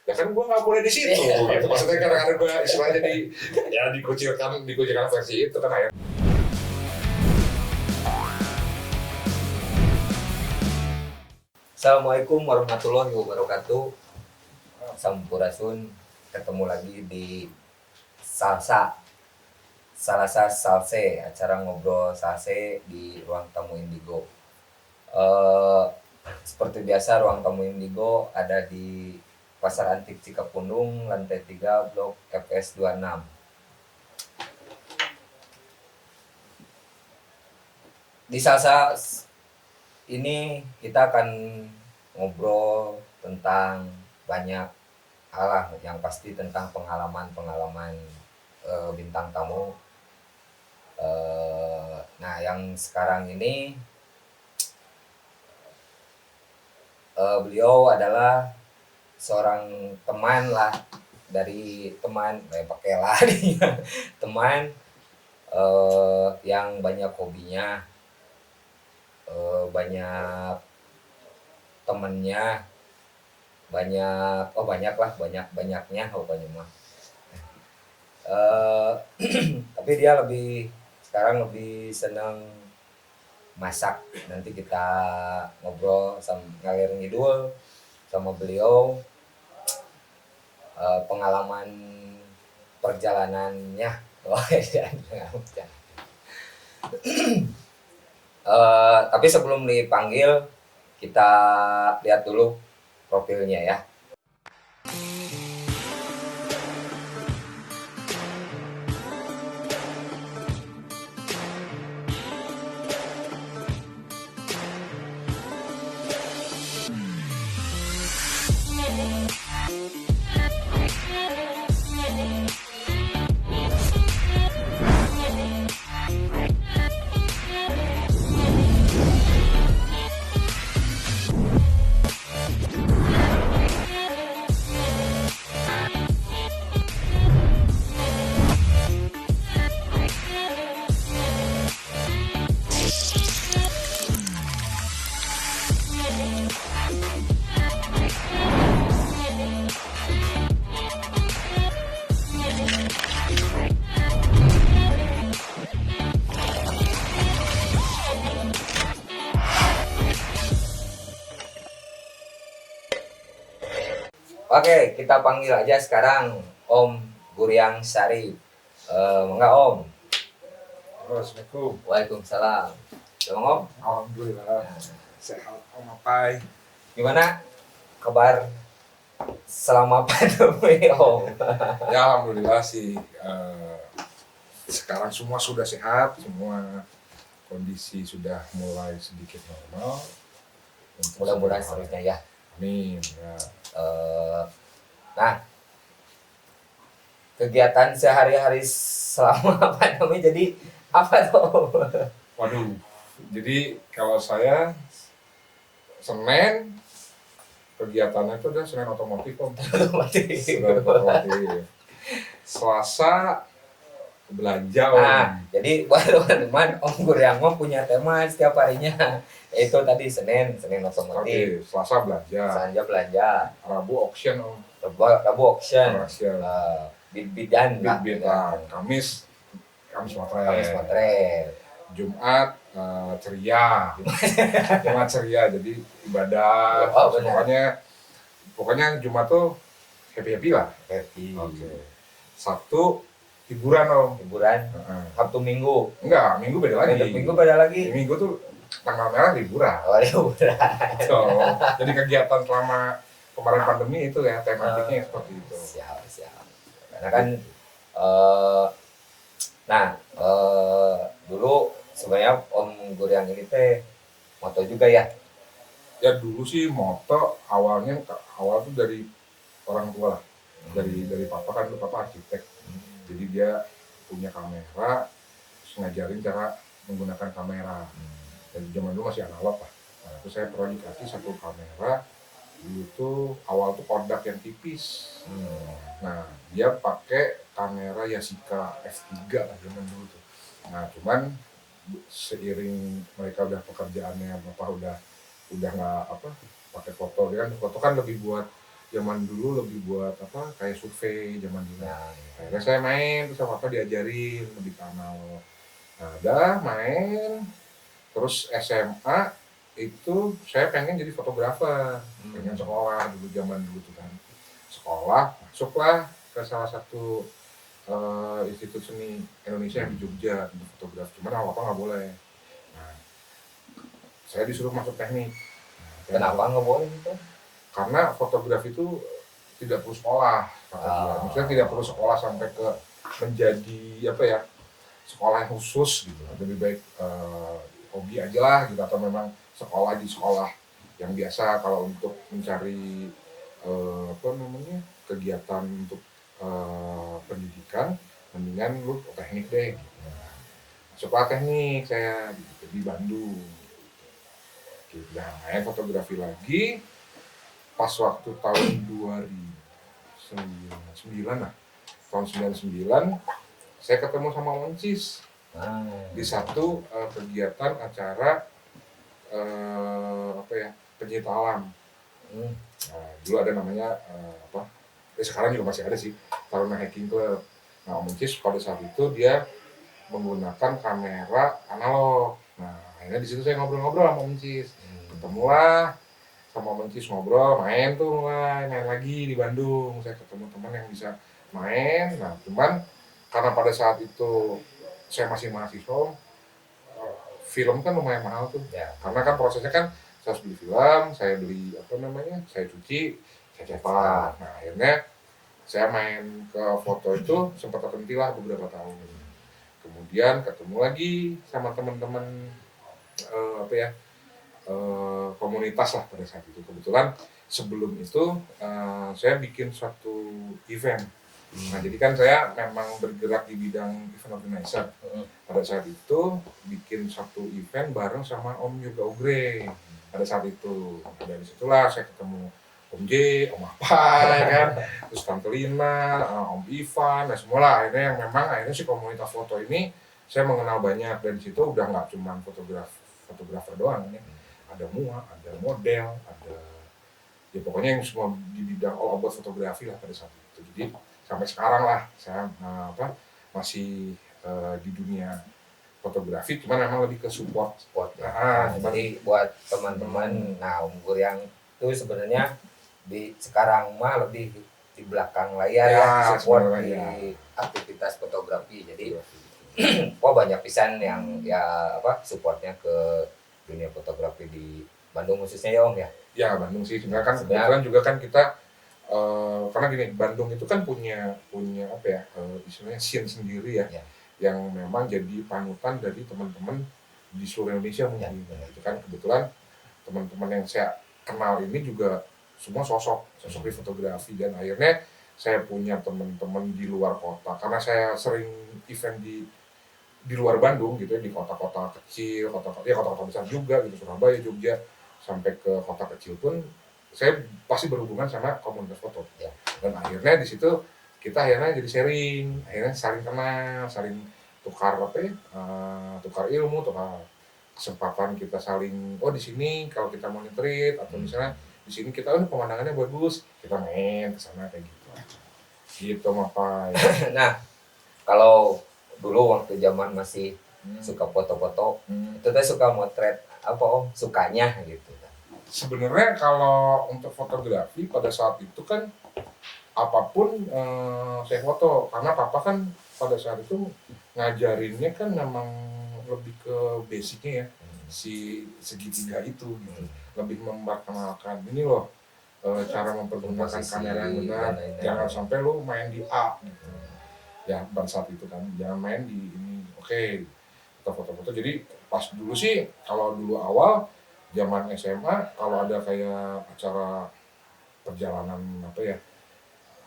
Ya kan gue nggak boleh di situ. Gitu. Maksudnya kadang-kadang gue istilahnya dikucilkan versi itu kan akhirnya. Assalamualaikum warahmatullahi wabarakatuh. Sampurasun, ketemu lagi di Salsa Salse, acara ngobrol salse di ruang tamu Indigo. Seperti biasa, ruang tamu Indigo ada di Pasar Antik Cikapundung, lantai 3, Blok FS 26. Di Salsa ini kita akan ngobrol tentang banyak hal lah, yang pasti tentang pengalaman bintang tamu. Nah, yang sekarang ini beliau adalah seorang teman lah, dari teman pakai lah teman yang banyak hobinya, banyak temennya, banyaknya banyak mah. Tapi dia sekarang lebih senang masak. Nanti kita ngobrol ngalir ngidul sama beliau, pengalaman perjalanannya. Tapi sebelum dipanggil, kita lihat dulu profilnya ya. Oke, kita panggil aja sekarang Om Guryang Sari. Enggak Om. Assalamualaikum. Waalaikumsalam. Shalom Om. Alhamdulillah. Sehat Om Apai. Gimana kabar selama pandemi Om? Ya alhamdulillah sih. Sekarang semua sudah sehat, semua kondisi sudah mulai sedikit normal. Mudah-mudahan seterusnya ya. Amin. Ya. Nah, kegiatan sehari-hari selama pandemi jadi apa tuh? Waduh, jadi kalau saya Senin kegiatannya itu udah Senin otomotif Om. Senin otomotif. Selasa belanja Om. Nah, jadi buat teman-teman, Om Guryang punya tema setiap harinya, yaitu tadi Senin otomotif, Selasa belanja, Rabu auction Om. Rabu auction, bid-bidan, Kamis Kamis motret, Jumat ceria, Jumat ceria, jadi ibadah. Pokoknya Jumat tuh happy lah. Happy. Okay. Sabtu hiburan Om. Sabtu Minggu. Enggak, Minggu beda lagi. Minggu tuh tanggal merah liburan. So, jadi kegiatan selama kemarin pandemi itu ya tematiknya seperti itu. Siap. Karena kan dulu sebenarnya Om Guryang ini teh moto juga ya. Ya dulu sih moto awal tuh dari orang tua lah. Dari papa kan, papa arsitek. Jadi dia punya kamera, terus ngajarin cara menggunakan kamera. Dan zaman dulu masih analog lah. Nah, itu saya pernah dikasih satu kamera. Dulu tuh awal tuh Kodak yang tipis. Nah, dia pakai kamera Yashica F3 lah zaman dulu tuh. Nah, cuman seiring mereka udah pekerjaannya, bapak udah nggak pakai foto, dia kan foto kan lebih buat zaman dulu lebih buat apa kayak survei zaman dulu. Nah, Akhirnya saya main terus sama papa diajarin lebih ke analog. Nah, udah main terus SMA itu saya pengen jadi fotografer, pengen sekolah dulu zaman dulu tuh kan. Sekolah, masuklah ke salah satu institut seni Indonesia yang di Jogja untuk fotografi. Cuman apa nggak boleh. Nah, saya disuruh masuk teknik. Nah, kenapa nggak boleh gitu? karena fotografi itu tidak perlu sekolah, kata dia. Maksudnya tidak perlu sekolah sampai ke menjadi apa ya sekolah yang khusus gitu. Lebih baik hobi aja lah gitu atau memang sekolah di sekolah yang biasa kalau untuk mencari apa namanya kegiatan untuk pendidikan mendingan lu teknik deh gitu. Masuklah teknik saya di Bandung gitu. Nah, main fotografi lagi pas waktu tahun 2009 lah tahun 99 saya ketemu sama Moncis di satu kegiatan acara apa ya pencinta alam. Nah, dulu ada namanya apa sekarang juga masih ada sih Taruna Hiking Club. Nah, Moncis pada saat itu dia menggunakan kamera analog. Nah, akhirnya di situ saya ngobrol-ngobrol sama Moncis. Ketemulah sama Mencis ngobrol, main tuh mulai main lagi di Bandung. Saya ketemu teman yang bisa main. Nah, cuman karena pada saat itu saya masih mahasiswa, film kan lumayan mahal tuh. Ya. Karena kan prosesnya kan saya harus beli film, saya beli apa namanya, saya cuci, saya cetak. Nah, akhirnya saya main ke foto itu sempat terhenti lah beberapa tahun. Kemudian ketemu lagi sama teman-teman apa ya komunitas lah pada saat itu. Kebetulan sebelum itu saya bikin suatu event. Nah, jadi kan saya memang bergerak di bidang event organizer. Pada saat itu bikin satu event bareng sama Om Yoga Ugre. Pada saat itu, nah, dari situlah saya ketemu Om J, Om Apa, ya kan, terus Tante Lina, Om Ivan, dan semua lah. Akhirnya yang memang akhirnya si komunitas foto ini saya mengenal banyak dari situ udah nggak cuma fotografer doang ya. Ada muak, ada model, ada ya pokoknya yang semua di bidang all about fotografi lah pada saat itu. Jadi sampai sekarang lah saya apa masih di dunia fotografi, cuman memang lebih ke support. Ya. Nah, jadi buat teman-teman, nah Om Gur yang itu sebenarnya di sekarang mah lebih di belakang layar ya, support di aktivitas fotografi. Jadi wah banyak pisan yang ya apa supportnya ke dunia fotografi di Bandung khususnya ya Om ya. Ya Bandung sih sebenarnya kan kebetulan juga kan kita karena gini Bandung itu kan punya apa ya istilahnya scene sendiri ya, yang memang jadi panutan dari teman-teman di seluruh Indonesia mungkin. Itu kan kebetulan teman-teman yang saya kenal ini juga semua sosok di fotografi dan akhirnya saya punya teman-teman di luar kota karena saya sering event di luar Bandung gitu ya, di kota-kota kecil, kota-kota besar juga gitu, Surabaya, Jogja, sampai ke kota kecil pun saya pasti berhubungan sama komunitas foto. Dan akhirnya di situ kita akhirnya jadi sharing, akhirnya saling kenal, saling tukar apa ya, tukar ilmu, tukar kesempatan kita saling, oh di sini kalau kita mau nge-treat atau misalnya di sini kita pemandangannya bagus, kita main ke sana kayak gitu. Gitu Mapai. Nah, kalau dulu waktu zaman masih suka foto-foto, itu tuh suka motret apa Om? Sukanya gitu. Sebenarnya kalau untuk fotografi pada saat itu kan apapun saya foto karena papa kan pada saat itu ngajarinnya kan memang lebih ke basicnya ya si segitiga itu gitu, lebih memperkenalkan ini loh cara mempergunakan kamera yang benar, jangan sampai lo main di A gitu ya pada saat itu kan, jangan main di ini oke, kita foto-foto. Jadi pas dulu sih kalau dulu awal zaman SMA kalau ada kayak acara perjalanan apa ya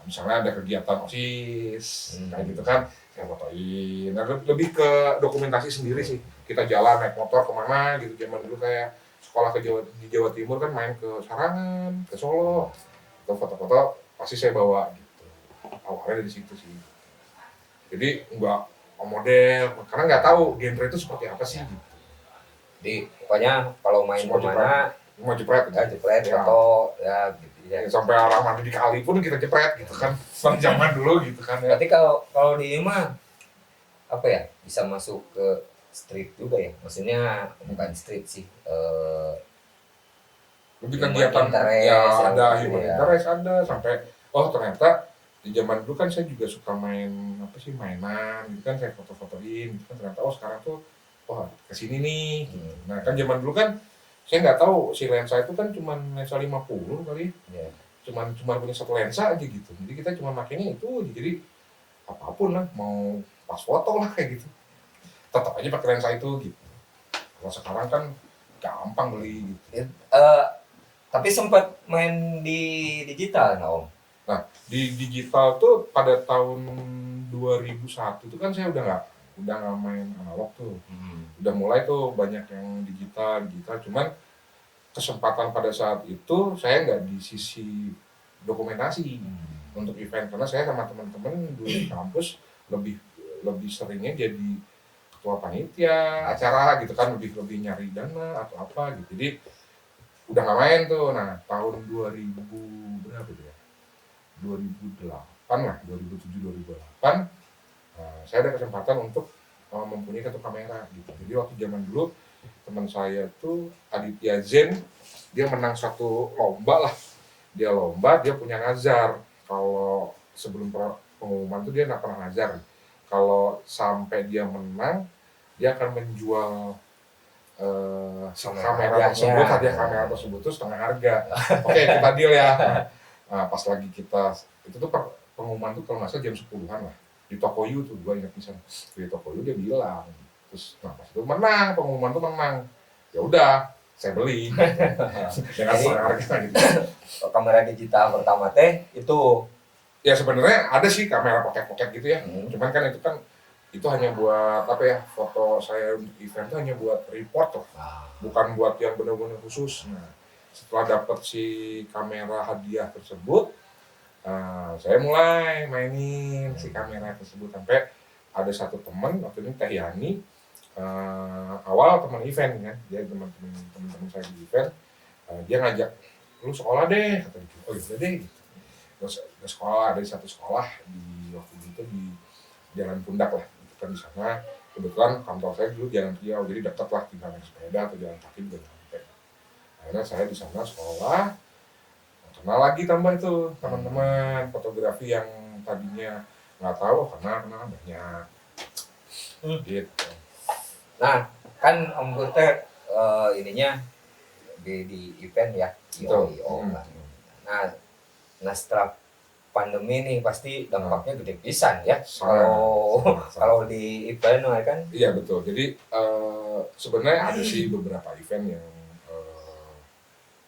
misalnya ada kegiatan OSIS kayak gitu kan saya fotoin. Nah, lebih ke dokumentasi sendiri sih, kita jalan naik motor kemana gitu zaman dulu kayak sekolah di Jawa Timur kan main ke Sarangan, ke Solo, atau foto-foto pasti saya bawa gitu. Awalnya dari situ sih, jadi nggak model karena nggak tahu genre itu seperti apa sih gitu. Jadi pokoknya kalau main kemana mau jepret ya, foto ya gitu Ya. Sampai orang mandi di kali pun kita jepret gitu kan. Pada zaman dulu gitu kan ya. Berarti kalau di ini mah apa ya, bisa masuk ke street juga ya, maksudnya bukan street sih, Lebih human kegiatan interest ya yang ada gitu human ya. interest ada sampai ternyata di zaman dulu kan saya juga suka main apa sih mainan gitu kan, saya foto-fotoin gitu kan, ternyata sekarang tuh kesini nih gitu. Nah kan zaman dulu kan saya nggak tahu si lensa itu kan cuma lensa 50 kali Ya. cuma punya satu lensa aja gitu, jadi kita cuma makainya itu aja. Jadi apapun lah, mau pas foto lah kayak gitu tetap aja pakai lensa itu gitu. Kalau sekarang kan gampang beli gitu. Tapi sempat main di digital nggak Om? Nah, di digital tuh pada tahun 2001 itu kan saya udah nggak main analog tuh. Udah mulai tuh banyak yang digital, cuman kesempatan pada saat itu saya nggak di sisi dokumentasi untuk event, karena saya sama teman-teman dulu di kampus lebih lebih seringnya jadi ketua panitia acara gitu kan, lebih nyari dana atau apa gitu. Jadi udah nggak main tuh. Nah, tahun 2000 berapa tuh ya? 2008 lah, 2007-2008 saya ada kesempatan untuk mempunyai satu kamera gitu. Jadi waktu zaman dulu teman saya tuh Aditya Zen, dia menang satu lomba lah. Dia punya nazar. Kalau sebelum pengumuman tuh dia nggak pernah nazar. Kalau sampai dia menang, dia akan menjual hadiah kamera tersebut tuh setengah harga. Oke, kita deal ya. Nah, pas lagi kita itu tuh pengumuman tuh kalau nggak salah jam 10-an lah di Toko Yu tuh, gue ingat bisa di Toko Yu dia bilang. Terus pas itu pengumuman tuh menang, ya udah saya beli dengan setengah harga gitu. Kamera digital pertama teh itu Ya sebenarnya ada sih kamera pocket gitu ya, cuman kan itu hanya buat apa ya, foto saya untuk event itu hanya buat report loh, bukan buat yang benar-benar khusus. Nah, setelah dapat si kamera hadiah tersebut, saya mulai mainin si kamera tersebut sampai ada satu teman waktu ini Teh Yani, awal teman event kan, dia teman-teman saya di event, dia ngajak lu sekolah deh, kata dia. Oh iya deh. Terus sekolah, ada satu sekolah di waktu itu di Jalan Pundak lah, itu kan di sana. Kebetulan kantor saya dulu Jalan Riau, jadi dekat lah, tinggal naik sepeda atau jalan kaki juga sampai. Akhirnya saya di sana sekolah, kenal lagi tambah itu teman-teman fotografi yang tadinya nggak tahu, kenal banyak. Gitu. Nah kan Om Gur teh ininya di event ya, IO. Nah setelah pandemi nih pasti dampaknya gede pisan ya. Kalau di event kan. Iya betul. Jadi sebenarnya ada sih beberapa event yang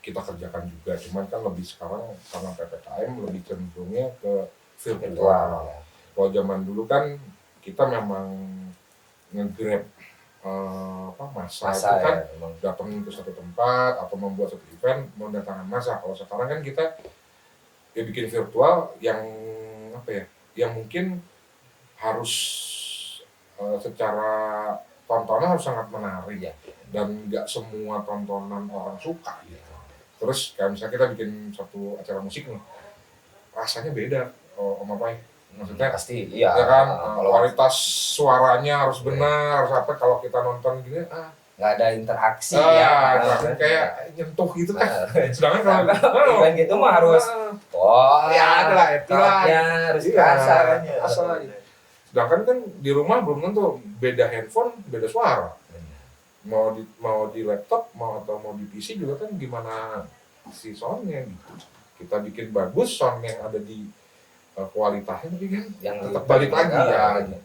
kita kerjakan juga, cuman kan lebih sekarang karena PPKM lebih cenderungnya ke virtual. Kalau zaman dulu kan kita memang nge-grab masa itu kan, datang ke satu tempat atau membuat satu event mendatangkan masa. Kalau sekarang kan kita ya bikin virtual yang apa ya, yang mungkin harus secara tontonan harus sangat menarik ya, dan nggak semua tontonan orang suka gitu. Terus kayak misalnya kita bikin satu acara musik nih, rasanya beda Om Apai. Maksudnya pasti iya ya kan, kualitas suaranya harus benar, harus apa, kalau kita nonton gini nggak ada interaksi ya, kayak nyentuh gitu kan. Sedangkan kalau event gitu mah harus ya ada lah, harus kerasa kan ya. Sedangkan kan di rumah belum tentu, beda handphone beda suara. Mau di laptop atau mau di PC juga kan gimana si soundnya gitu. Kita bikin bagus, sound yang ada di kualitasnya, tapi kan yang tetap balik lagi ya gitu.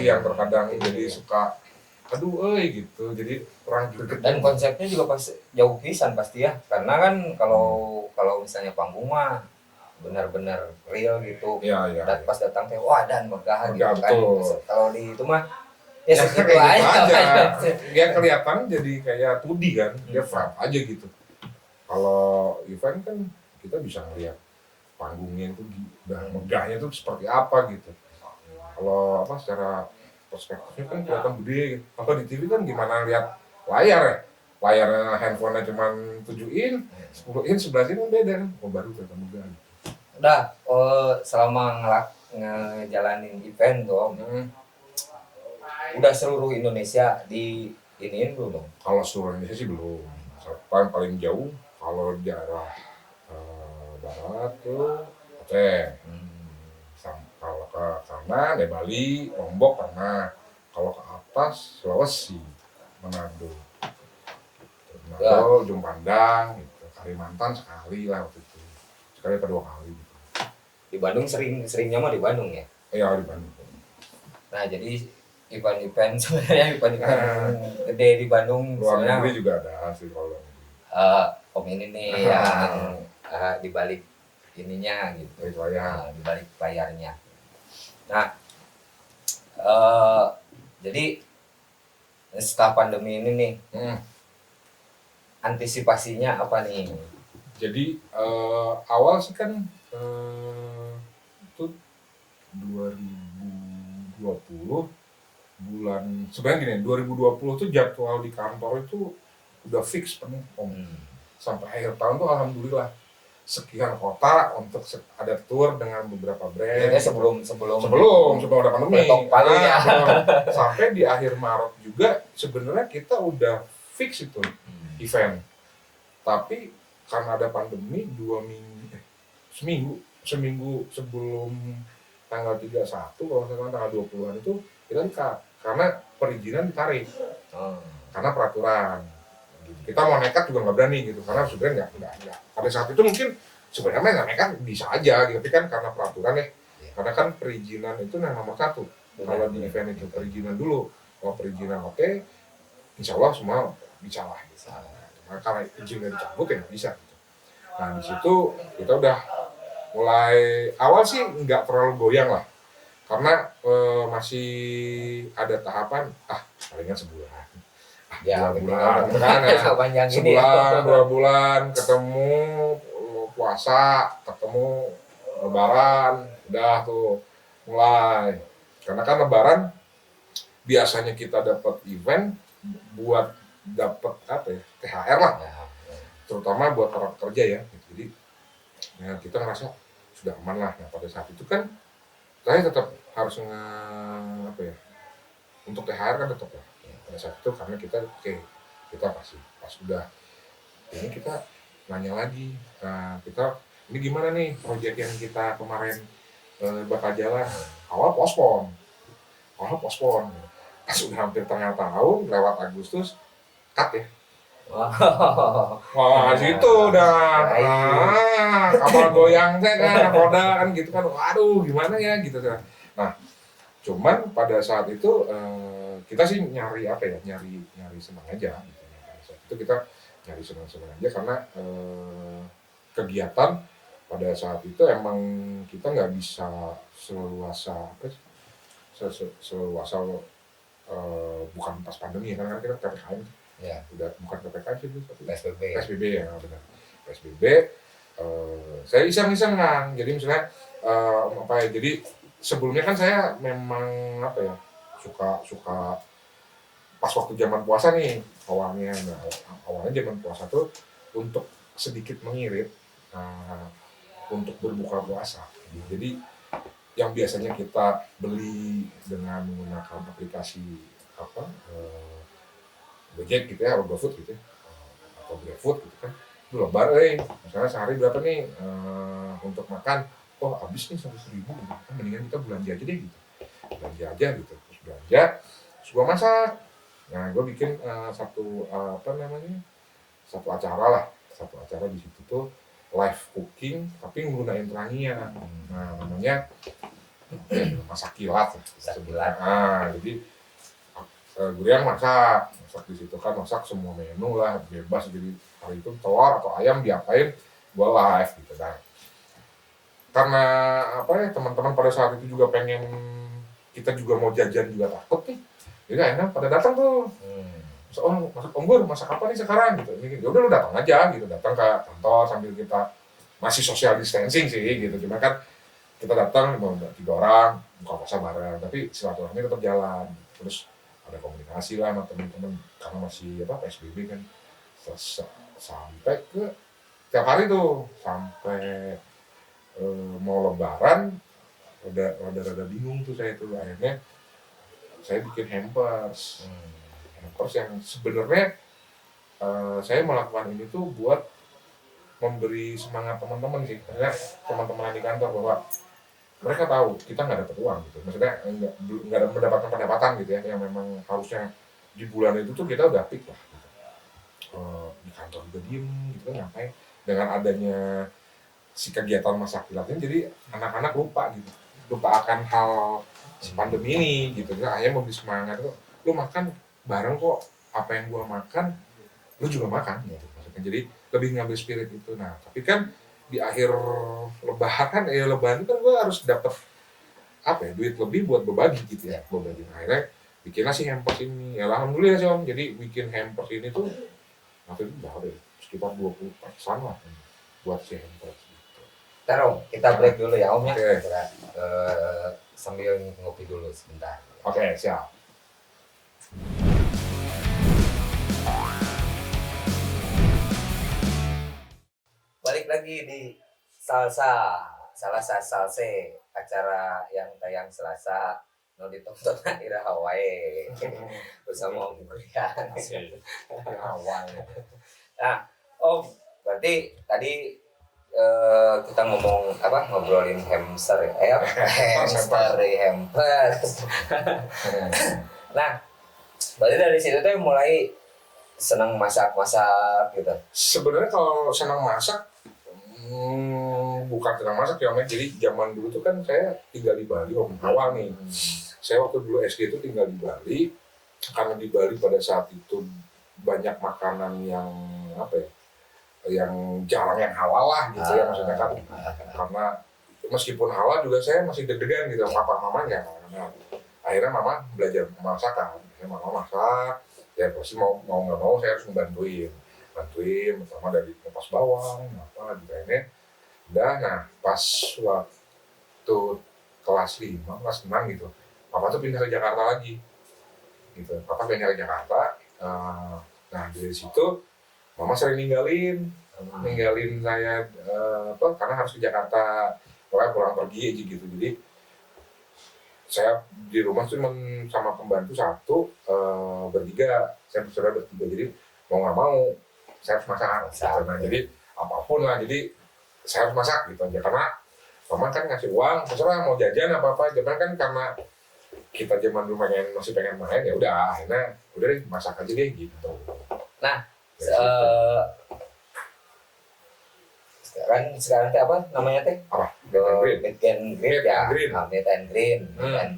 Yang terkadang jadi suka gitu, jadi kurang greget. Dan konsepnya juga pas jauh pisan pasti ya, karena kan kalau misalnya panggung mah benar-benar real gitu. Dan pas datang teh dan megah gitu kan. Kalau di itu mah ya segitu aja. Dia kelihatan jadi kayak 2D kan, dia flat aja gitu. Kalau event kan kita bisa ngeliat panggungnya itu udah megahnya tuh seperti apa gitu. Kalau secara perspektifnya kan kelihatan gede gitu. Kalau di TV kan gimana lihat layar ya, layarnya handphonenya cuma 7 in, 10 in, 11 in beda kan. Oh baru Kereta Muda. Udah selama ngejalanin event tuh udah seluruh Indonesia di iniin belum dong? Kalau seluruh Indonesia sih belum. Paling jauh kalau di arah barat tuh Aceh. Kalau ke kanan ya Bali, Lombok pernah. Kalau ke atas Sulawesi, Manado, Ujung Pandang, gitu. Kalimantan sekali lah waktu itu. Sekali atau 2 kali. Gitu. Di Bandung seringnya mah di Bandung ya? Iya di Bandung. Nah jadi event sebenarnya event gede di Bandung. Luar negeri juga ada sih kalau. Om ini nih yang di balik ininya gitu, di balik layarnya. Nah, jadi setelah pandemi ini nih, antisipasinya apa nih? Jadi awal sih kan itu 2020 bulan sebenarnya gini, 2020 tuh jadwal di kantor itu udah fix penuh Om. Sampai akhir tahun tuh alhamdulillah sekian kota untuk ada tour dengan beberapa brand. Ya, sebelum ada pandemi. Sampai di akhir Maret juga sebenarnya kita udah fix itu event. Tapi karena ada pandemi 2 minggu seminggu sebelum tanggal 31 kalau misalkan tanggal 20-an itu kita cut karena perizinan ditarik. Karena peraturan. Kita mau nekat juga nggak berani gitu karena sebenarnya nggak pada saat itu mungkin sebenarnya nggak nekat bisa aja gitu tapi kan karena peraturan ya karena kan perizinan itu nomor 1 kalau di event itu perizinan dulu kalau perizinan oke, insya Allah semua bisa lah gitu. Nah, karena izinnya dicabut ya nggak bisa gitu. Nah di situ kita udah mulai awal sih nggak terlalu goyang lah karena masih ada tahapan palingan sebulan. Ya, bulan kan ya. Sebulan, 2 bulan ketemu puasa, ketemu lebaran, udah tuh mulai. Karena kan lebaran biasanya kita dapat event buat dapat THR lah. Terutama buat para pekerja ya. Jadi kita ngerasa sudah aman lah. Nah, pada saat itu kan saya tetap harus untuk THR kan tetap ya. Pada saat itu karena kita kita kasih pas udah ini kita nanya lagi kita ini gimana nih proyek yang kita kemarin bakal jalan awal pospon pas udah hampir tengah tahun lewat Agustus cut ya wah situ udah kapal goyang kan roda kan gitu kan waduh gimana ya gitu kan. Nah cuman pada saat itu kita sih nyari senang aja gitu. Saat itu kita nyari senang aja karena kegiatan pada saat itu emang kita nggak bisa seluasa bukan pas pandemi karena kita PPKM ya. Udah bukan PPKM sih itu PSBB ya benar PSBB saya iseng-iseng kan jadi misalnya jadi sebelumnya kan saya memang suka pas waktu zaman puasa nih awalnya zaman puasa tuh untuk sedikit mengirit untuk berbuka puasa jadi yang biasanya kita beli dengan menggunakan aplikasi Gojek gitu ya atau GoFood gitu ya atau GrabFood gitu kan itu lebar misalnya sehari berapa nih untuk makan habis nih 100.000 gitu kan mendingan kita belanja aja deh gitu terus belanja terus gua masak nah gua bikin satu acara di situ tuh live cooking tapi menggunakan Trania nah namanya masak kilat jadi gue yang masak di situ kan masak semua menu lah bebas jadi hari itu telur atau ayam diapain gue live gitu kan karena teman-teman pada saat itu juga pengen kita juga mau jajan juga takut nih jadi akhirnya pada datang tuh Om Gur masak apa nih sekarang gitu ya udah lu datang aja gitu datang ke kantor sambil kita masih social distancing sih gitu cuma kan kita datang mau 3 orang buka puasa bareng tapi silaturahmi tetap jalan terus ada komunikasi lah sama teman-teman karena masih PSBB kan Terus sampai ke tiap hari tuh sampai mau lebaran rada bingung tuh saya tuh, akhirnya saya bikin hampers. Hampers yang sebenarnya saya melakukan ini tuh buat memberi semangat teman-teman sih, karena teman-teman di kantor bahwa mereka tahu kita nggak dapat uang gitu, maksudnya nggak mendapatkan pendapatan gitu ya, yang memang harusnya di bulan itu tuh kita udah peak lah gitu. Di kantor juga diem gitu kan, ngapain dengan adanya si kegiatan masak kilat ini, jadi anak-anak lupa gitu, lupa akan hal si pandemi ini gitu. Nah, akhirnya memberi semangat tuh, lu makan bareng kok, apa yang gua makan lu juga makan gitu maksudnya, jadi lebih ngambil spirit itu. Nah tapi kan di akhir lebaran lebaran itu kan gua harus dapat apa ya, duit lebih buat berbagi gitu ya, berbagi. Nah, akhirnya bikinlah si hampers ini ya, alhamdulillah sih Om. Jadi bikin hampers ini tuh waktu itu udah ada sekitar 20% lah buat si hampers gitu. Ntar Om, kita break dulu ya Om ya. Oke. Sambil ngopi dulu sebentar. Oke, siap. Balik lagi di Salsa Salse, acara yang tayang Selasa no ditonton Ira Hawaii bersama Om Gurian. Awal. Nah, Om, berarti tadi kita ngomong apa, ngobrolin hamster ya, hampers. Nah, berarti dari situ tuh mulai senang masak gitu. Sebenarnya kalau senang masak, bukan senang masak ya Om. Jadi zaman dulu tuh kan saya tinggal di Bali Om, awal nih. Saya waktu dulu SD itu tinggal di Bali, karena di Bali pada saat itu banyak makanan yang apa ya, yang jarang yang halal lah gitu ya, maksudnya kan. Karena meskipun halal juga saya masih deg-degan gitu, papa mamanya. Nah, akhirnya mama belajar masakan, mama masak, ya pasti mau nggak mau saya harus bantuin pertama dari ngupas bawang apa gitu ini. Nah pas waktu kelas 5, kelas 6 gitu, papa tuh pindah ke Jakarta lagi gitu. Papa pindah ke Jakarta, nah dari situ mama sering ninggalin saya karena harus ke Jakarta, pokoknya pulang pergi aja gitu. Jadi saya di rumah cuma sama pembantu satu, bertiga, saya bersaudara bertiga. Jadi mau nggak mau saya harus masak. Nah, jadi apapun lah, jadi saya harus masak gitu aja, karena mama kan ngasih uang, terserah mau jajan apa zaman kan, karena kita zaman dulu masih pengen main, ya udah akhirnya udah deh masak aja deh gitu. Nah, sekarang teh apa namanya teh? Apa? Meat and green ya. Meat and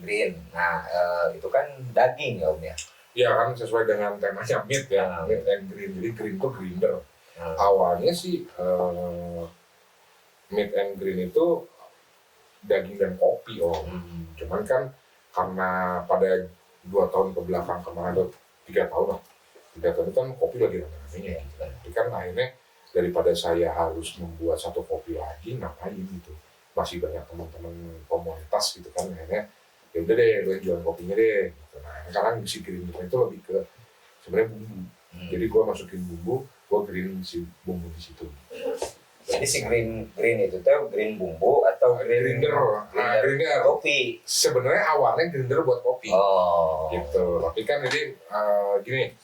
green. Nah, itu kan daging ya Om ya. Iya kan, sesuai dengan temanya meat ya, meat and green. Jadi green itu grinder. Awalnya sih meat and green itu daging dan kopi cuman kan karena pada 2 tahun ke belakang kemarin atau 3 tahun itu kan kopi lagi rame-ramenya gitu. Tapi kan akhirnya daripada saya harus membuat satu kopi lagi, ngapain gitu, masih banyak teman-teman komunitas gitu kan, akhirnya ya udah deh gue jualan kopinya deh gitu. Nah sekarang si green itu lebih ke sebenarnya bumbu. Jadi gue masukin bumbu, gue green si bumbu di situ. Jadi si green itu tuh green bumbu atau grinder kopi? Sebenarnya awalnya grinder buat kopi. Gitu. Tapi kan jadi gini,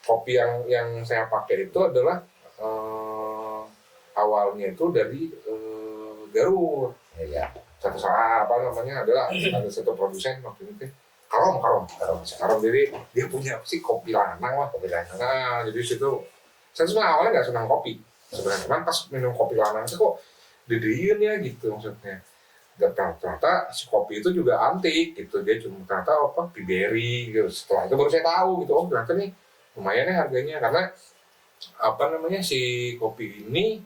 kopi yang saya pakai itu adalah awalnya itu dari Garut. Iya. Satu saat apa namanya adalah ada satu produsen waktu itu Karom. Jadi dia punya sih kopi lanang lah. Nah jadi situ saya sebenarnya awalnya nggak senang kopi sebenarnya, cuman pas minum kopi lanang itu kok dedein ya gitu maksudnya. Dan ternyata si kopi itu juga antik gitu, dia cuma ternyata apa Piberi gitu. Setelah itu baru saya tahu gitu, ternyata nih lumayan ya harganya, karena apa namanya si kopi ini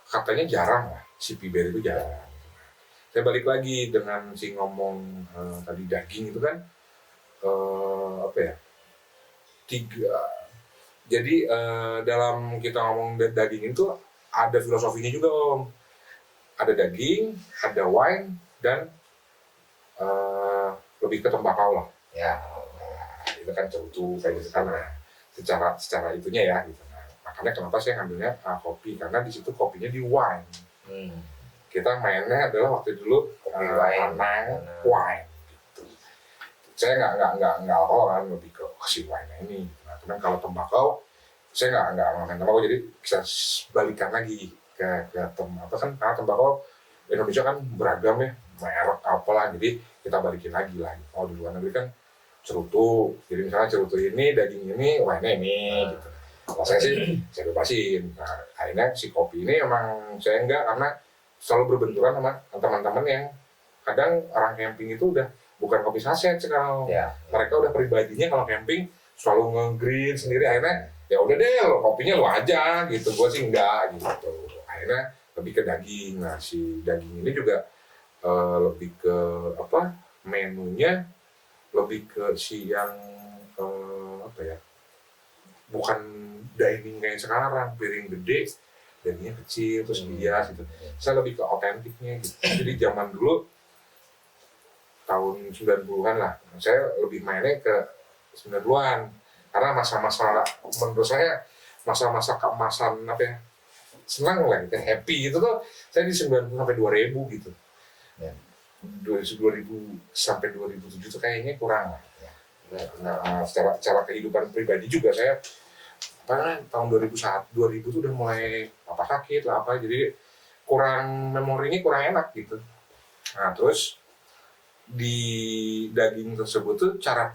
katanya jarang lah, si Piberi itu jarang. Saya balik lagi dengan si ngomong tadi daging itu kan apa ya, jadi dalam kita ngomong daging itu ada filosofinya juga Om. Ada daging, ada wine, dan lebih ke tembakau lah. Ya. Nah, itu kan cerutu kayak gitu kan. Nah, secara itunya ya gitu. Nah, makanya kenapa saya ngambilnya kopi, karena di situ kopinya di wine. Kita mainnya adalah waktu dulu Kopi wine. wine gitu. Saya nggak alkohol kan, lebih ke si wine ini. Nah, cuman kalau tembakau saya nggak makan tembakau, jadi bisa balikan lagi ke apa kan, karena tembakau Indonesia kan beragam ya, merek apalah, jadi kita balikin lagi lah. Kalau di luar negeri kan cerutu, jadi misalnya cerutu ini daging ini wine ini gitu. Kalau saya sih saya bebasin. Nah, akhirnya si kopi ini emang saya enggak, karena selalu berbenturan sama teman-teman yang kadang orang camping itu udah bukan kopi saset sekarang. Mereka udah pribadinya kalau camping selalu nge-green sendiri, akhirnya ya udah deh lo kopinya lo aja gitu. Gue sih enggak gitu. Akhirnya lebih ke daging. Nah, si daging ini juga lebih ke apa, menunya lebih ke si yang apa ya, bukan dining kayak sekarang, piring gede, dagingnya kecil, terus bias gitu. Saya lebih ke otentiknya gitu. Jadi zaman dulu, tahun 90-an lah, saya lebih mainnya ke 90-an. Karena masa-masa, menurut saya, masa-masa keemasan apa ya, senang lah gitu, happy gitu tuh, saya di 90 sampai 2000 gitu. 2000 sampai 2007 tuh kayaknya kurang lah. Nah, secara kehidupan pribadi juga saya karena tahun 2001, 2000 tuh udah mulai apa sakit lah apa, jadi kurang, memorinya kurang enak gitu. Nah, terus di daging tersebut tuh cara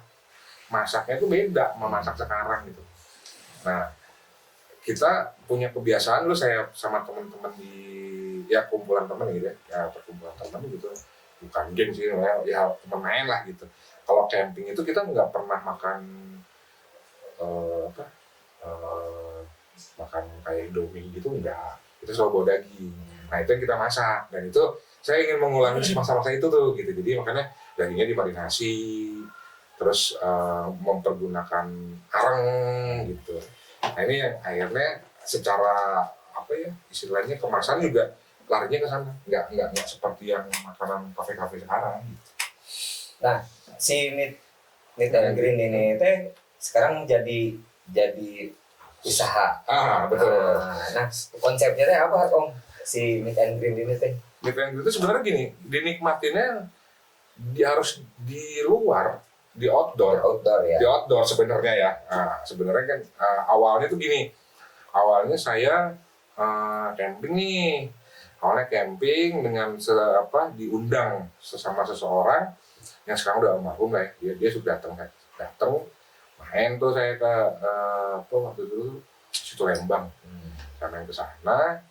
masaknya tuh beda sama masak sekarang gitu. Nah, kita punya kebiasaan dulu, saya sama teman-teman di ya kumpulan teman gitu ya perkumpulan teman gitu, bukan geng sih ya teman main lah gitu. Kalau camping itu kita nggak pernah makan makan kayak Indomie gitu, enggak, itu selalu bawa daging. Nah, itu yang kita masak, dan itu saya ingin mengulangi masa-masa itu tuh gitu. Jadi makanya dagingnya dimarinasi, terus mempergunakan areng gitu. Nah, ini yang akhirnya secara apa ya istilahnya kemasan juga larinya ke sana, nggak seperti yang makanan kafe-kafe sekarang gitu. Nah, si meat and green ini teh sekarang jadi usaha. Betul. Nah, konsepnya teh apa, Om? Si meat and green ini teh? Meat and green itu sebenarnya gini, dinikmatinnya harus di luar, di outdoor ya. Di outdoor sebenarnya ya. Nah, sebenarnya kan awalnya tuh gini. Awalnya saya camping nih. Awalnya camping dengan diundang sesama seseorang yang sekarang udah almarhum lah ya. Dia sudah datang main tuh, saya ke waktu itu situ Lembang. Saya main ke sana.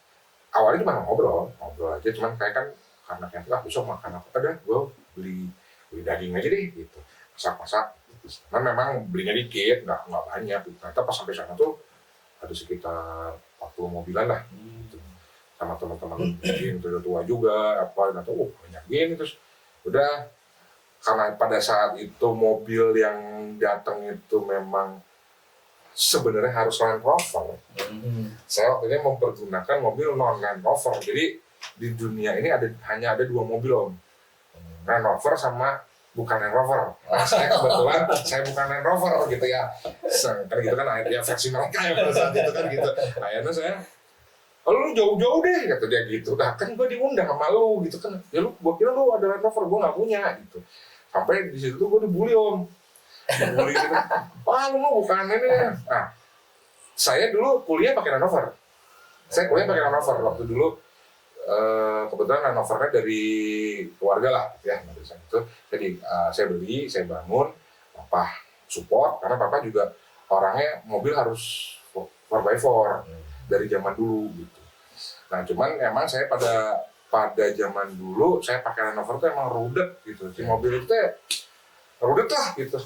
Awalnya cuma ngobrol aja, cuman kayak kan karena camping besok makan apa dah, gue beli daging aja deh gitu, masak. Karena memang belinya dikit, nggak banyak. Ternyata pas sampai sana tuh ada sekitar 40 mobilan lah gitu. Sama teman-teman mungkin tua juga apa, dan tuh banyak gini. Terus udah, karena pada saat itu mobil yang datang itu memang sebenarnya harus Land Rover. Saya waktu itu mempergunakan mobil non Land Rover. Jadi di dunia ini hanya ada 2 mobil, Om. Land Rover sama bukan Land Rover. Nah, saya kebetulan saya bukan Land Rover gitu ya. Kan gitu kan ya, versi mereka ya pada saat itu kan gitu. Akhirnya saya, lu jauh-jauh deh kata dia gitu. Nah, kan gue diundang sama lu gitu kan. Ya lu, gue kira lu ada Land Rover, gue nggak punya gitu. Sampai di situ gue dibully, Om. Dibully gitu. Wah, lu mau bukan ini. Nah, saya dulu kuliah pakai Land Rover. Saya kuliah pakai Land Rover waktu dulu. Kebetulan Land Rovernya dari keluarga lah ya. Itu jadi saya beli, saya bangun, papa support karena papa juga orangnya mobil harus 4x4 dari zaman dulu gitu. Nah, cuman emang saya pada zaman dulu saya pakai Land Rover itu emang rudet gitu. Si mobil itu rudet lah gitu.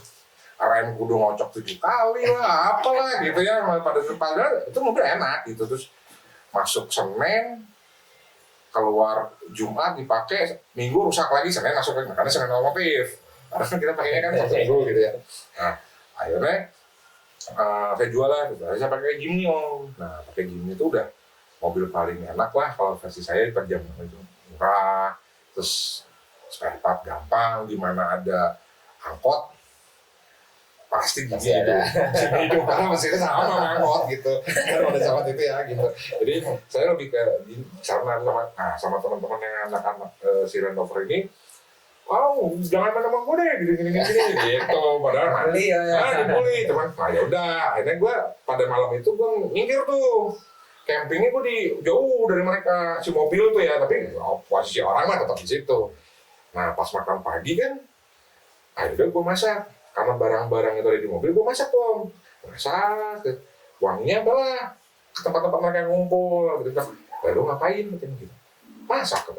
RM kudu ngocok 7 kali lah, apalah gitu ya. Padahal itu mobil enak gitu. Terus masuk Senin, keluar Jumat dipakai, Minggu rusak lagi, Senin masuk lagi. Karena Senin otomotif. Karena kita pakainya kan satu minggu gitu ya. Nah, akhirnya saya jual lah. Saya pakai Jimny, Om. Nah, pakai Jimny itu udah mobil paling enak lah kalau versi saya per jam itu murah. Terus spare part gampang, di mana ada angkot pasti gini Masih ada. hidup karena mesinnya sama angkot gitu kan udah sama itu ya gitu. Jadi saya lebih ke sama teman-teman yang anak-anak si Land Rover ini, jangan main sama gue deh gini gitu, padahal Beli ya. dibully cuman ya udah akhirnya gue pada malam itu gue nyingkir tuh campingnya, gue di jauh dari mereka si mobil tuh ya, tapi posisi orang mah tetap di situ. Nah pas makan pagi kan akhirnya gue masak karena barang-barang itu ada di mobil, gue masak masak uangnya adalah ke tempat-tempat mereka yang ngumpul gitu kan. Lalu ngapain gitu, masak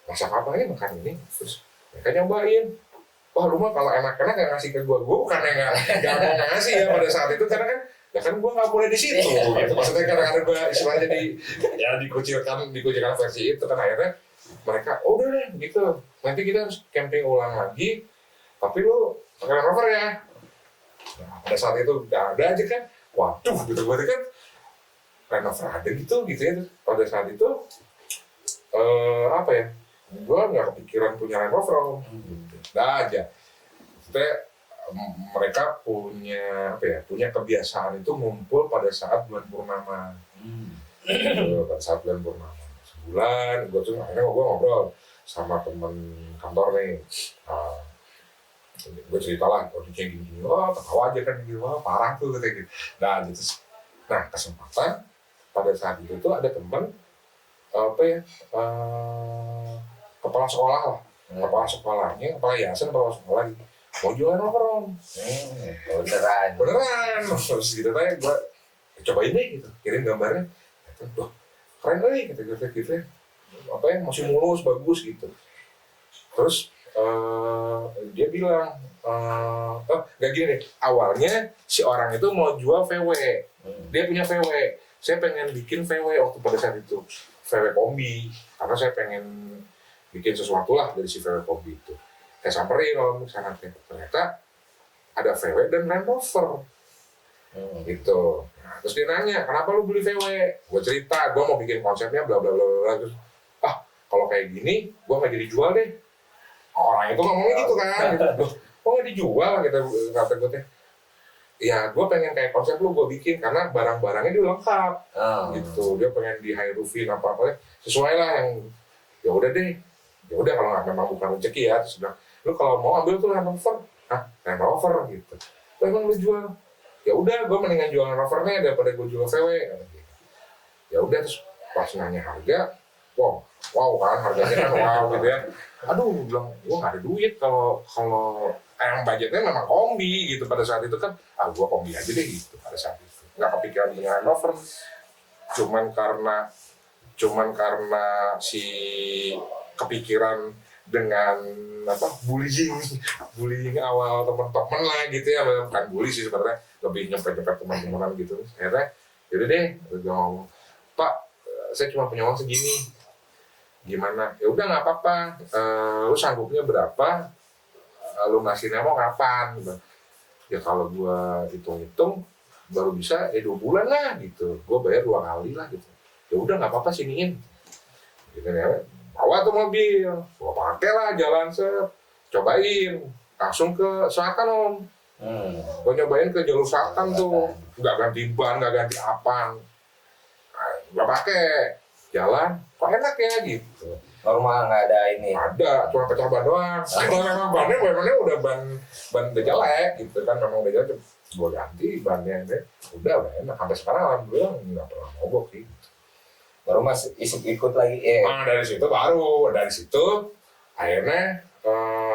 masak apa ya, makan ini. Terus mereka nyobain, wah lu mah kalau enak-enak gak ngasih ke gue bukan yang gak mau ngasih ya pada saat itu, karena kan ya kan gue nggak boleh di situ gitu. Maksudnya kadang-kadang gue istilahnya dikucilkan versi itu kan. Akhirnya mereka udah deh gitu, nanti kita harus camping ulang lagi tapi lu pakai Land Rover ya. Nah pada saat itu gak ada aja kan, waduh gitu berarti kan Land Rover ada gitu ya. Pada saat itu apa ya, gue nggak kepikiran punya Land Rover gitu. Nah aja mereka punya kebiasaan itu ngumpul pada saat bulan purnama. Pada saat bulan purnama sebulan, akhirnya gue ngobrol sama temen kantor nih. Gue cerita lah kondisinya gini, ketawa aja kan gitu, parah tuh katanya gitu. Nah kesempatan pada saat itu tuh ada temen kepala sekolah lah, kepala yayasan kepala sekolah gitu, mau jualan Rover beneran terus gitu tanya gue cobain deh gitu, kirim gambarnya, tuh keren nih gitu masih mulus bagus gitu. Terus dia bilang nggak gini deh, awalnya si orang itu mau jual VW, dia punya VW, saya pengen bikin VW waktu pada saat itu VW kombi, karena saya pengen bikin sesuatu lah dari si VW kombi itu. Saya samperin sana, ternyata ada VW dan Land Rover gitu. Nah, terus dia nanya, kenapa lu beli VW? Gue cerita, gue mau bikin konsepnya bla bla bla bla. Terus kalau kayak gini gue nggak jadi jual deh. Orang itu ngomongnya gitu kan, kok nggak dijual gitu, kata gue teh. Ya gue pengen kayak konsep lu gue bikin, karena barang-barangnya dia lengkap gitu. Dia pengen di high roofin apa sesuai lah yang, ya udah deh, ya udah kalau nggak memang bukan rezeki ya. Terus bilang, lu kalau mau ambil tuh Land Rover, Land Rover gitu. Emang lu jual? Ya udah, gue mendingan jual Land Rovernya daripada gue jual VW. Ya udah, terus pas nanya harga, wow kan harganya kan wow gitu ya. Aduh, bilang gue nggak ada duit kalau yang budgetnya memang kombi gitu pada saat itu kan. Gue kombi aja deh gitu pada saat itu. Nggak kepikiran punya Land Rover. Cuman karena si kepikiran dengan bullying awal teman-teman lah gitu ya, bukan bully sih sebenarnya, lebih nyepet-nyepet teman-temanan gitu. Akhirnya yaudah deh, gue ngomong, Pak, saya cuma punya uang segini, gimana? Ya udah nggak apa-apa, lu sanggupnya berapa? Lu ngasihnya mau kapan? Ya kalau gue hitung-hitung baru bisa 2 bulan lah gitu, gue bayar 2 kali lah gitu. Ya udah nggak apa-apa, siniin gitu ya. Bawa tuh mobil, gue pakai lah jalan cobain langsung ke selatan gue nyobain ke jalur selatan tuh, nggak ganti ban, nggak ganti apa, gue pakai jalan, kok enak ya gitu. Normal, nggak ada ini. Ada, cuma pecah ban doang. Kalau memang bannya udah ban udah jelek gitu kan, memang udah jelek, gue ganti bannya deh, udah enak. Sampai sekarang alhamdulillah nggak pernah mogok sih. Baru Mas ikut lagi dari situ akhirnya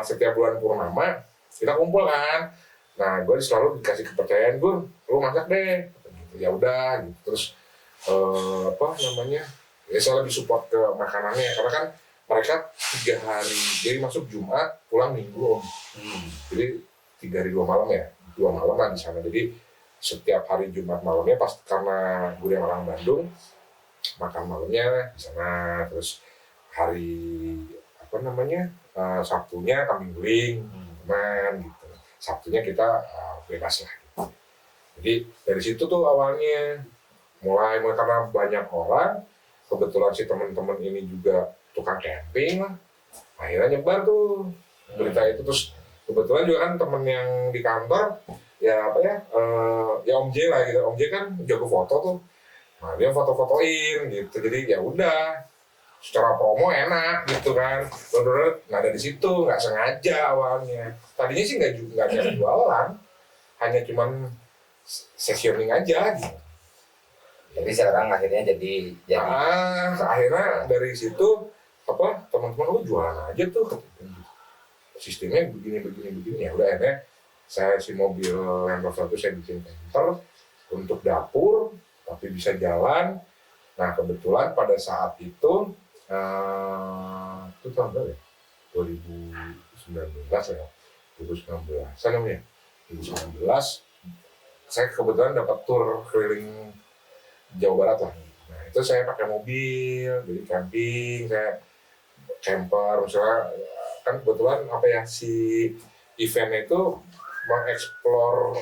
setiap bulan purnama kita kumpul kan. Nah gue selalu dikasih kepercayaan, Gur, lu masak deh gitu. Ya udah gitu. Terus ya saya lebih support ke makanannya, karena kan mereka 3 hari, jadi masuk Jumat pulang Minggu jadi 3 hari 2 malam ya, 2 malam lah di sana. Jadi setiap hari Jumat malamnya pas, karena gue yang orang Bandung, makan malamnya di sana. Terus hari Sabtunya kambing guling teman gitu, Sabtunya kita bebas lah gitu. Jadi dari situ tuh awalnya mulai karena banyak orang, kebetulan si teman-teman ini juga tukang camping lah, akhirnya nyebar tuh berita itu. Terus kebetulan juga kan temen yang di kantor ya apa ya, ya Om J lah gitu. Om J kan jago foto tuh, nah dia foto-fotoin gitu. Jadi ya udah, secara promo enak gitu kan. Bener-bener nggak ada di situ, nggak sengaja awalnya. Tadinya sih nggak niat jualan, hanya cuman sesioning aja gitu. Tapi sekarang akhirnya jadi Akhirnya dari situ apa, teman-teman lu jualan aja tuh, sistemnya begini ya udah. Akhirnya saya si mobil Land Rover itu saya bikin center untuk dapur tapi bisa jalan. Nah kebetulan pada saat itu tahun berapa ya, 2019 ya, 2019 namanya, 2019 saya kebetulan dapat tur keliling Jawa Barat lah. Nah itu saya pakai mobil, jadi camping, saya camper misalnya. Kan kebetulan apa ya, si eventnya itu mengeksplor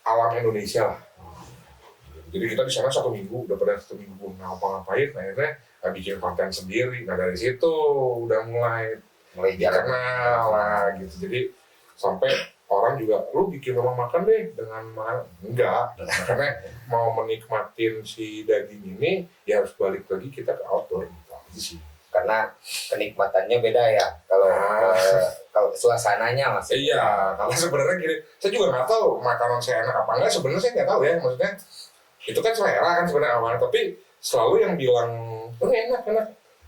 alam Indonesia lah. Jadi kita di sana 1 minggu, udah pada 1 minggu ngapa-ngapain, akhirnya bikin konten sendiri. Nah dari situ udah mulai dikenal lah gitu. Jadi sampai orang juga, lu bikin rumah makan deh dengan enggak, karena mau menikmatin si daging ini ya harus balik lagi kita ke outdoor gitu aja sih. Karena kenikmatannya beda ya kalau suasananya Mas. Iya, karena sebenarnya gini, saya juga nggak tahu makanan saya enak apa enggak. Sebenarnya saya nggak tahu ya, maksudnya itu kan selera kan sebenarnya awalnya, tapi selalu yang bilang oh enak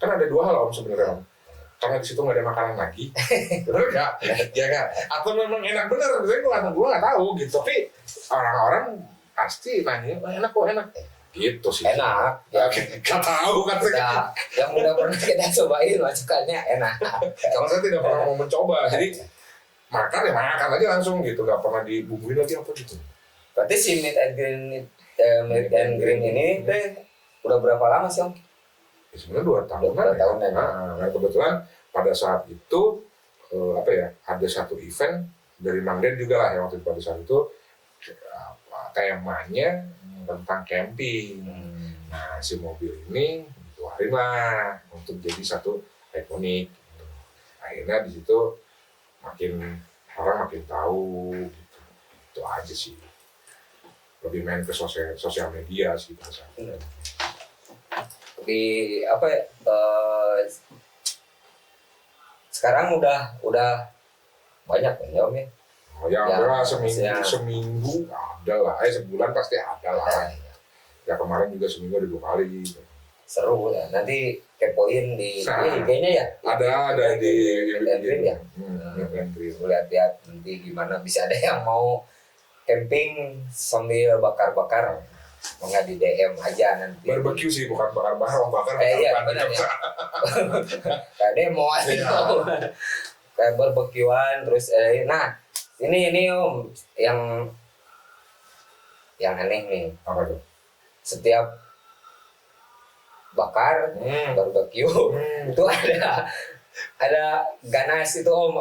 kan ada 2 hal Om sebenarnya Om. Karena di situ nggak ada makanan lagi, bener nggak? Ya kan? Atau memang enak bener, saya gue nggak tahu gitu. Tapi orang-orang pasti nanya, enak kok enak. Gitu sih. Enak. Ya, nggak tahu kan. Yang udah pernah kita cobain masukannya enak. Kalau saya tidak pernah mau mencoba, jadi makan ya makan aja langsung gitu, nggak pernah dibumbuin lagi apa gitu. Berarti si Meat and Green ini udah berapa lama sih Om? Ya, sebenarnya 2 tahunan. 2 tahunan. Nah, kebetulan pada saat itu apa ya, ada satu event dari Mangden juga lah yang waktu itu, pada saat itu temanya tentang camping. Nah si mobil ini dikeluarin lah untuk jadi satu ikonik gitu. Akhirnya di situ orang makin tahu gitu. Itu aja sih, lebih main ke sosial media sih pada saat itu. Di apa ya, sekarang udah banyak ya Om ya. Oh ya, ya seminggu ada lah, sebulan pasti ada lah. Ya kemarin juga seminggu ada 2 kali. Seru ya, nanti kepoin di IG-nya ya. Ada di Green ya. Lihat nanti gimana, bisa ada yang mau camping sambil bakar-bakar. Nggak di DM aja nanti. Barbecue sih, bukan bakar. Iya benar ya. Kayak demo aja. Kayak barbekyuan terus nah ini Om yang aneh nih. Apa tuh? Setiap bakar barbecue itu ada ganas itu Om,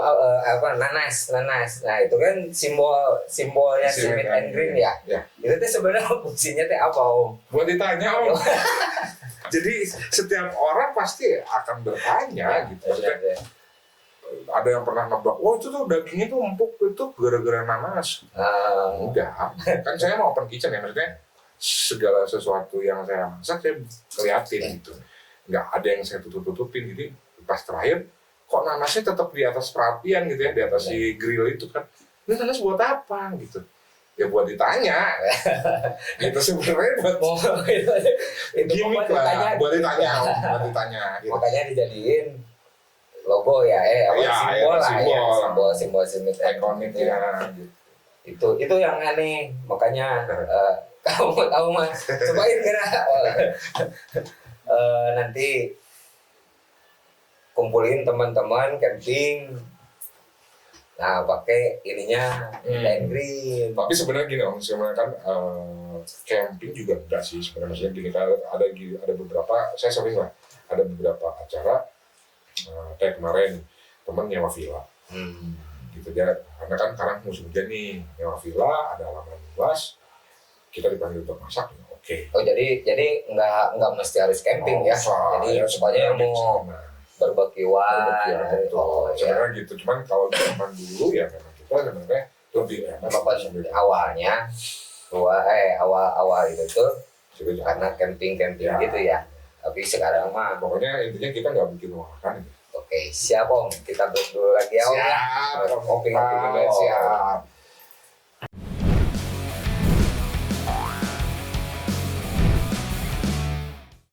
nanas. Nah itu kan simbolnya si Meat and Green ya. Itu tuh sebenarnya fungsinya teh apa Om? Buat ditanya Om. Jadi setiap orang pasti akan bertanya gitu. Maksudnya, ada yang pernah nebak, itu tuh dagingnya tuh empuk itu gara-gara nanas. Enggak, kan saya mau open kitchen ya, maksudnya segala sesuatu yang saya masak saya keliatin gitu. Nggak ada yang saya tutup-tutupin, jadi pas terakhir kok nanasnya tetap di atas perapian gitu ya, di atas si grill itu kan. Ini nanas buat apa gitu? Ya buat ditanya. Itu sebenarnya buat gimmick lah, buat ditanya. Gitu. Makanya dijadiin logo ya, simbol ikonik ya. Gitu. Itu yang aneh, makanya kamu tahu Mas, cobain kira nanti kumpulin teman-teman camping. Nah, pakai ininya Meat Green. Tapi sebenarnya gini Om, sebenarnya kan camping juga enggak sih sebenarnya. Maksudnya gini, ada beberapa, saya sering lah, ada beberapa acara kayak kemarin temen nyewa villa. Gitu ya. Karena kan sekarang musim hujan nih, nyewa villa, ada halaman luas, kita dipanggil untuk masak, oke. Oh jadi nggak mesti harus camping ya? Jadi semuanya yang mau barbekyuan. Sebenarnya gitu. Cuman kalau zaman dulu ya memang kita sebenarnya lebih enak awalnya awal itu tuh karena camping Ya. gitu ya. Tapi sekarang mah pokoknya intinya kita nggak bikin makan gitu. oke, siap Om, kita break dulu lagi ya Om ya. Siap, Ngopi-ngopi dulu. siap.